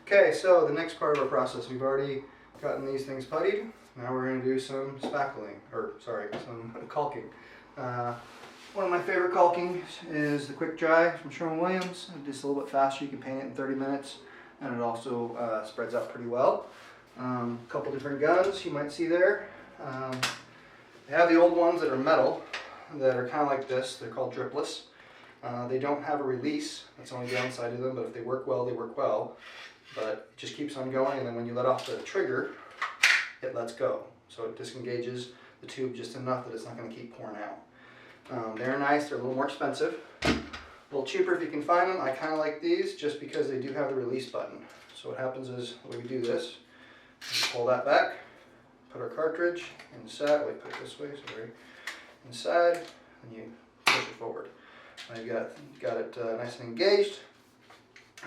Okay, so the next part of our process, we've already gotten these things puttied. Now we're going to do some spackling, some caulking. One of my favorite caulking is the Quick Dry from Sherwin-Williams. It's just a little bit faster. You can paint it in 30 minutes, and it also spreads out pretty well. A couple different guns you might see there. They have the old ones that are metal, that are kind of like this. They're called dripless. They don't have a release. That's the only downside to them, but if they work well, they work well. But it just keeps on going, and then when you let off the trigger, it lets go. So it disengages the tube just enough that it's not going to keep pouring out. They're nice. They're a little more expensive. A little cheaper if you can find them. I kind of like these just because they do have the release button. So what happens is, the way we do this, we pull that back, put our cartridge inside, put it this way, sorry, inside, and you push it forward. Now you've got it nice and engaged.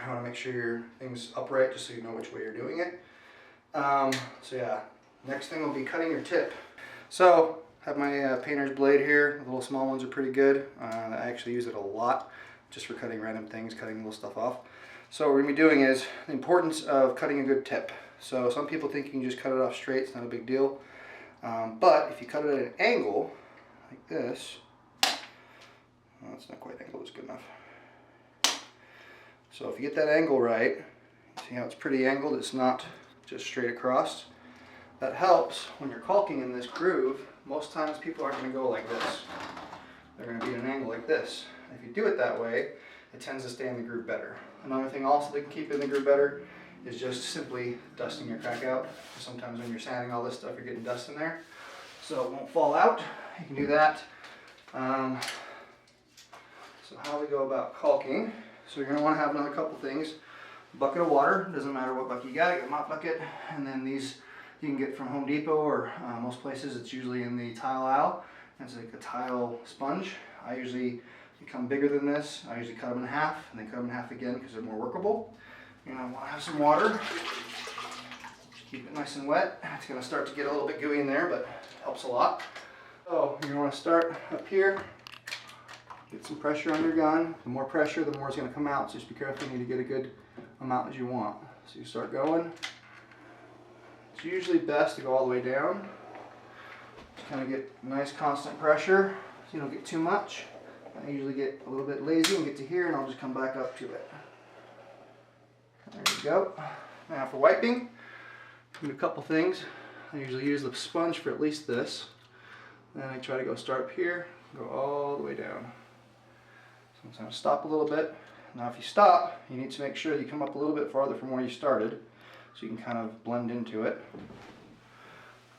I want to make sure your thing's upright just so you know which way you're doing it. So yeah, next thing will be cutting your tip. So I have my painter's blade here. The little small ones are pretty good. I actually use it a lot just for cutting random things, cutting little stuff off. So what we're going to be doing is the importance of cutting a good tip. So some people think you can just cut it off straight, it's not a big deal. But if you cut it at an angle, like this, well, it's not quite angled, it's good enough. So if you get that angle right, see how it's pretty angled, it's not just straight across. That helps when you're caulking in this groove. Most times people aren't going to go like this. They're going to be at an angle like this. If you do it that way, it tends to stay in the groove better. Another thing also that can keep it in the groove better is just simply dusting your crack out. Sometimes when you're sanding all this stuff, you're getting dust in there. So it won't fall out. You can do that. So how we go about caulking. So you're going to want to have another couple things. A bucket of water, doesn't matter what bucket you got, a mop bucket. And then these you can get from Home Depot or most places. It's usually in the tile aisle. It's like a tile sponge. I usually become bigger than this. I usually cut them in half and then cut them in half again because they're more workable. You're going to want to have some water. Keep it nice and wet. It's going to start to get a little bit gooey in there, but it helps a lot. So you're going to want to start up here. Get some pressure on your gun. The more pressure, the more it's going to come out. So just be careful. You need to get a good amount as you want. So you start going. It's usually best to go all the way down. Just kind of get nice constant pressure so you don't get too much. I usually get a little bit lazy and get to here, and I'll just come back up to it. There you go. Now for wiping, do a couple things. I usually use the sponge for at least this. Then I try to go start up here, go all the way down. Sometimes stop a little bit. Now if you stop, you need to make sure you come up a little bit farther from where you started so you can kind of blend into it.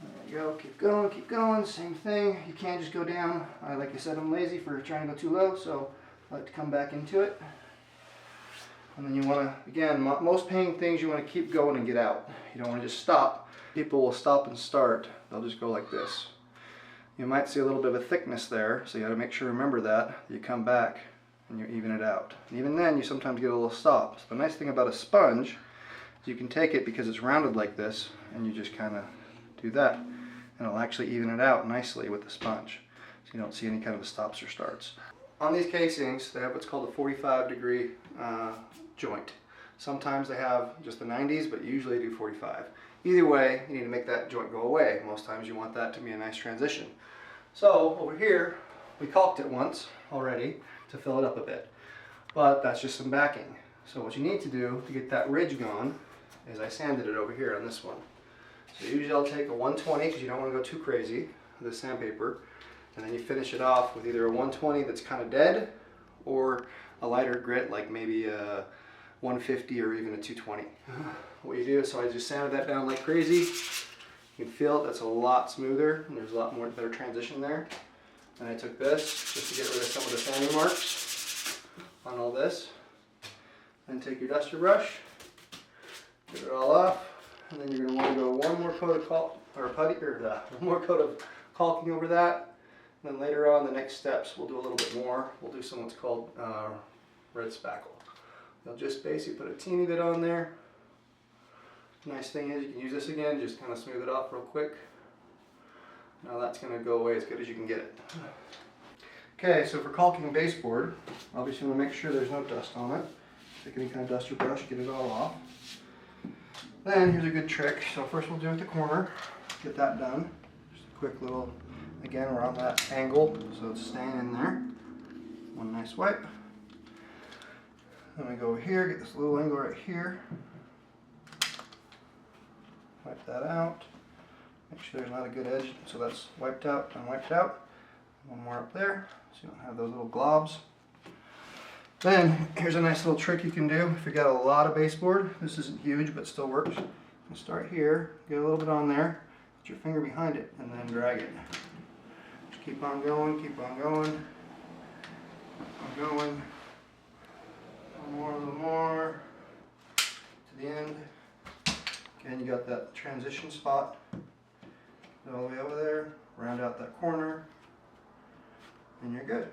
There you go, keep going, same thing. You can't just go down. Like I said, I'm lazy for trying to go too low, so I like to come back into it. And then you want to, again, most painting things you want to keep going and get out. You don't want to just stop. People will stop and start. They'll just go like this. You might see a little bit of a thickness there, so you got to make sure, remember that. You come back and you even it out. And even then, you sometimes get a little stop. So the nice thing about a sponge is you can take it because it's rounded like this, and you just kind of do that, and it'll actually even it out nicely with the sponge. So you don't see any kind of stops or starts. On these casings, they have what's called a 45-degree joint. Sometimes they have just the 90s, but usually they do 45. Either way, you need to make that joint go away. Most times you want that to be a nice transition. So over here, we caulked it once already to fill it up a bit, but that's just some backing. So what you need to do to get that ridge gone is I sanded it over here on this one. So usually I'll take a 120 because you don't want to go too crazy with the sandpaper, and then you finish it off with either a 120 that's kind of dead or a lighter grit like maybe a 150 or even a 220. What you do is, so I just sanded that down like crazy. You can feel it, that's a lot smoother, and there's a lot more better transition there. And I took this just to get rid of some of the sanding marks on all this. Then take your duster brush, get it all off, and then you're going to want to go one more coat of one more coat of caulking over that. And then later on, the next steps, we'll do a little bit more. We'll do some what's called red spackle. You'll just basically put a teeny bit on there. Nice thing is you can use this again, just kind of smooth it off real quick. Now that's going to go away as good as you can get it. Okay, so for caulking a baseboard, obviously you want to make sure there's no dust on it. Take any kind of duster brush, get it all off. Then here's a good trick. So first we'll do at the corner, get that done. Just a quick little, again, we're on that angle, so it's staying in there. One nice wipe. Then we go over here, get this little angle right here. Wipe that out. Make sure there's not a good edge, so that's wiped out and wiped out. One more up there, so you don't have those little globs. Then, here's a nice little trick you can do if you got a lot of baseboard. This isn't huge, but still works. You start here, get a little bit on there, put your finger behind it, and then drag it. Just keep on going, keep on going, keep on going. A little more, to the end. Again, you got that transition spot. Go all the way over there, round out that corner, and you're good.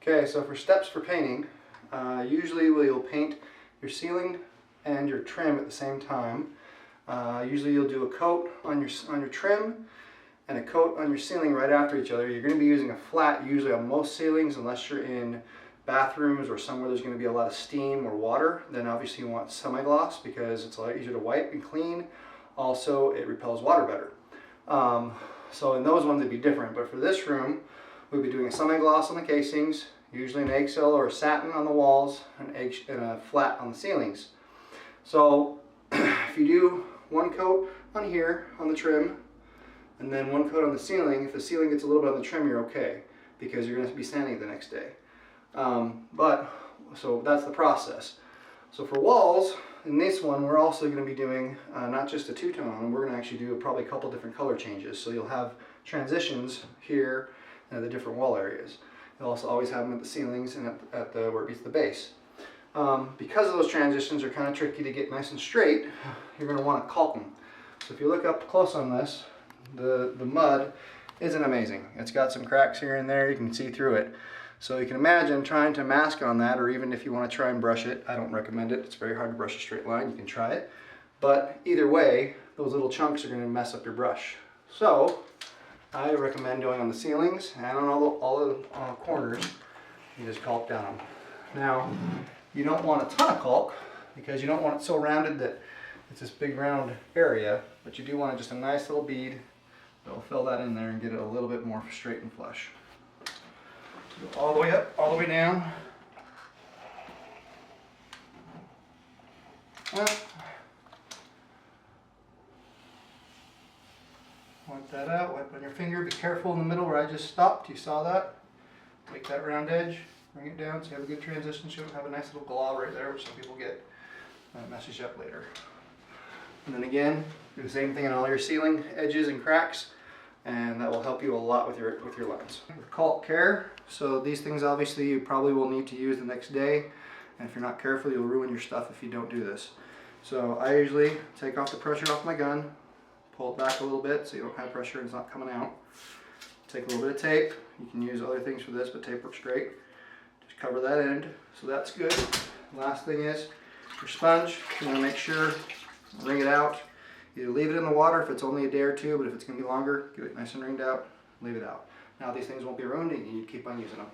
Okay, so for steps for painting, usually you'll paint your ceiling and your trim at the same time. Usually you'll do a coat on your trim and a coat on your ceiling right after each other. You're going to be using a flat usually on most ceilings, unless you're in bathrooms or somewhere there's going to be a lot of steam or water. Then obviously you want semi-gloss because it's a lot easier to wipe and clean. Also, it repels water better. So in those ones it'd be different, but for this room we'll be doing a semi-gloss on the casings, usually an eggshell or a satin on the walls, and a flat on the ceilings. So if you do one coat on here on the trim and then one coat on the ceiling, if the ceiling gets a little bit on the trim, you're okay because you're going to be sanding it the next day. So that's the process. So for walls, in this one we're also going to be doing not just a two-tone, we're going to actually do probably a couple different color changes. So you'll have transitions here and the different wall areas. You'll also always have them at the ceilings and at the where it meets the base. Because those transitions are kind of tricky to get nice and straight, you're going to want to caulk them. So if you look up close on this, the mud isn't amazing. It's got some cracks here and there, you can see through it. So you can imagine trying to mask on that, or even if you want to try and brush it. I don't recommend it. It's very hard to brush a straight line. You can try it. But either way, those little chunks are going to mess up your brush. So I recommend doing on the ceilings and on all the corners, you just caulk down them. Now, you don't want a ton of caulk because you don't want it so rounded that it's this big round area, but you do want just a nice little bead that'll fill that in there and get it a little bit more straight and flush. Go all the way up, all the way down. Wipe that out, wipe on your finger. Be careful in the middle where I just stopped. You saw that? Take that round edge, bring it down so you have a good transition. So you don't have a nice little glob right there, which some people get. That messes you up later. And then again, do the same thing on all your ceiling edges and cracks, and that will help you a lot with your lines. Caulk care. So these things obviously you probably will need to use the next day, and if you're not careful you'll ruin your stuff if you don't do this. So I usually take off the pressure off my gun, pull it back a little bit so you don't have pressure and it's not coming out. Take a little bit of tape. You can use other things for this, but tape works great. Just cover that end, so that's good. Last thing is your sponge. You want to make sure, wring it out. Either leave it in the water if it's only a day or two, but if it's going to be longer, get it nice and wringed out, leave it out. Now these things won't be ruined and you keep on using them.